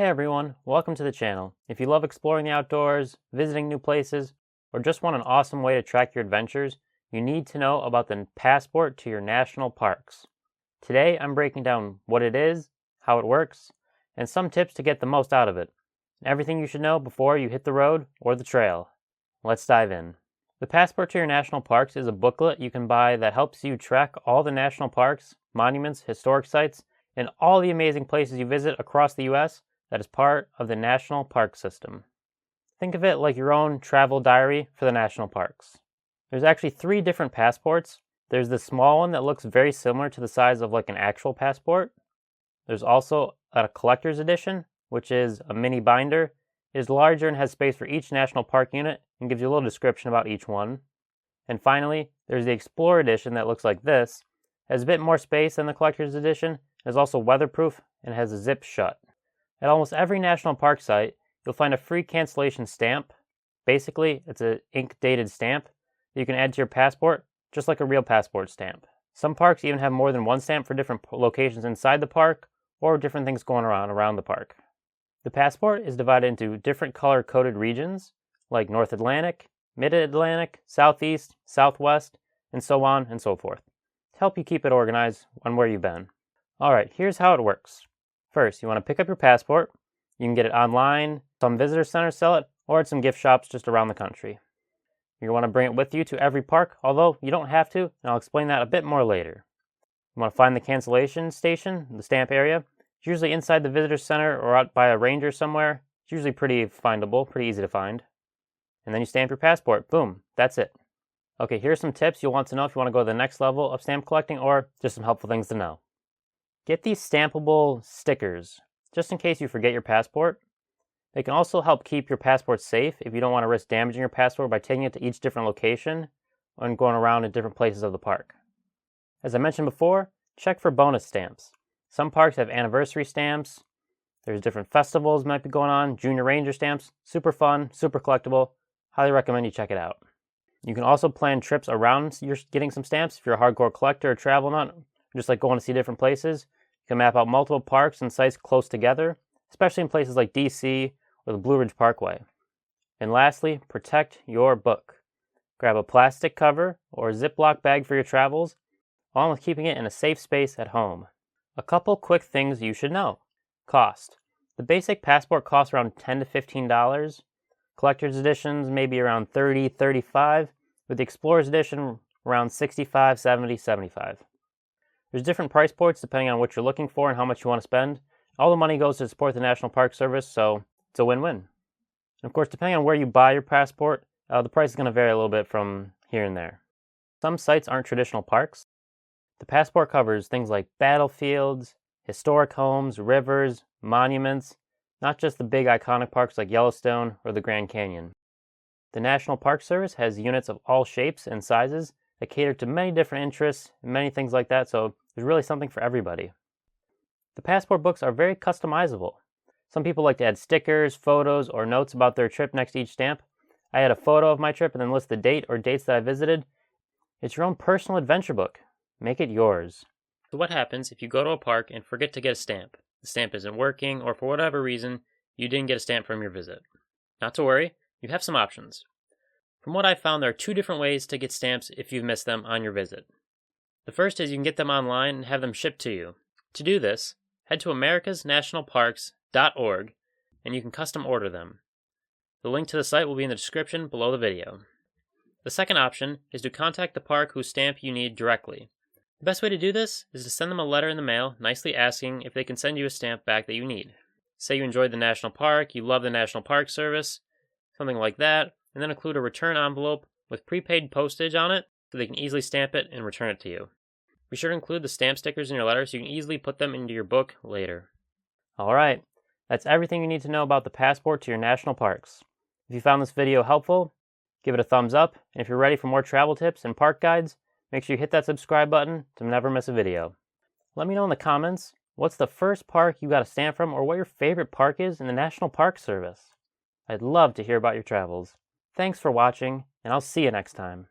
Hey everyone, welcome to the channel. If you love exploring the outdoors, visiting new places, or just want an awesome way to track your adventures, you need to know about the passport to your national parks. Today I'm breaking down what it is, how it works, and some tips to get the most out of it. Everything you should know before you hit the road or the trail. Let's dive in. The Passport to Your National Parks is a booklet you can buy that helps you track all the national parks, monuments, historic sites, and all the amazing places you visit across the U.S. that is part of the National Park System. Think of it like your own travel diary for the national parks. There's actually 3 different passports. There's the small one that looks very similar to the size of like an actual passport. There's also a collector's edition, which is a mini binder. It is larger and has space for each national park unit and gives you a little description about each one. And finally, there's the Explorer edition that looks like this. It has a bit more space than the collector's edition. It is also weatherproof and has a zip shut. At almost every national park site, you'll find a free cancellation stamp. Basically, it's an ink-dated stamp that you can add to your passport, just like a real passport stamp. Some parks even have more than one stamp for different locations inside the park or different things going around the park. The passport is divided into different color-coded regions, like North Atlantic, Mid-Atlantic, Southeast, Southwest, and so on and so forth, to help you keep it organized on where you've been. Alright, here's how it works. First, you want to pick up your passport. You can get it online, some visitor centers sell it, or at some gift shops just around the country. You want to bring it with you to every park, although you don't have to, and I'll explain that a bit more later. You want to find the cancellation station, the stamp area. It's usually inside the visitor center or out by a ranger somewhere. It's usually pretty findable, pretty easy to find. And then you stamp your passport. Boom, that's it. Okay, here's some tips you'll want to know if you want to go to the next level of stamp collecting, or just some helpful things to know. Get these stampable stickers, just in case you forget your passport. They can also help keep your passport safe if you don't want to risk damaging your passport by taking it to each different location and going around in different places of the park. As I mentioned before, check for bonus stamps. Some parks have anniversary stamps. There's different festivals might be going on, junior ranger stamps. Super fun, super collectible. Highly recommend you check it out. You can also plan trips around your getting some stamps if you're a hardcore collector or travel nut, just like going to see different places. You can map out multiple parks and sites close together, especially in places like DC or the Blue Ridge Parkway. And lastly, protect your book. Grab a plastic cover or Ziploc bag for your travels, along with keeping it in a safe space at home. A couple quick things you should know. Cost. The basic passport costs around $10 to $15. Collector's editions maybe around $30, $35, with the Explorer's edition around $65, $70, $75. There's different price points depending on what you're looking for and how much you want to spend. All the money goes to support the National Park Service, so it's a win-win. And of course, depending on where you buy your passport, the price is going to vary a little bit from here and there. Some sites aren't traditional parks. The passport covers things like battlefields, historic homes, rivers, monuments, not just the big iconic parks like Yellowstone or the Grand Canyon. The National Park Service has units of all shapes and sizes that cater to many different interests and many things like that, so there's really something for everybody. The passport books are very customizable. Some people like to add stickers, photos, or notes about their trip next to each stamp. I add a photo of my trip and then list the date or dates that I visited. It's your own personal adventure book. Make it yours. So what happens if you go to a park and forget to get a stamp? The stamp isn't working, or for whatever reason, you didn't get a stamp from your visit. Not to worry, you have some options. From what I've found, there are 2 different ways to get stamps if you've missed them on your visit. The first is you can get them online and have them shipped to you. To do this, head to americasnationalparks.org and you can custom order them. The link to the site will be in the description below the video. The second option is to contact the park whose stamp you need directly. The best way to do this is to send them a letter in the mail, nicely asking if they can send you a stamp back that you need. Say you enjoyed the national park, you love the National Park Service, something like that, and then include a return envelope with prepaid postage on it so they can easily stamp it and return it to you. Be sure to include the stamp stickers in your letter so you can easily put them into your book later. Alright, that's everything you need to know about the passport to your national parks. If you found this video helpful, give it a thumbs up, and if you're ready for more travel tips and park guides, make sure you hit that subscribe button to never miss a video. Let me know in the comments what's the first park you got a stamp from, or what your favorite park is in the National Park Service. I'd love to hear about your travels. Thanks for watching, and I'll see you next time.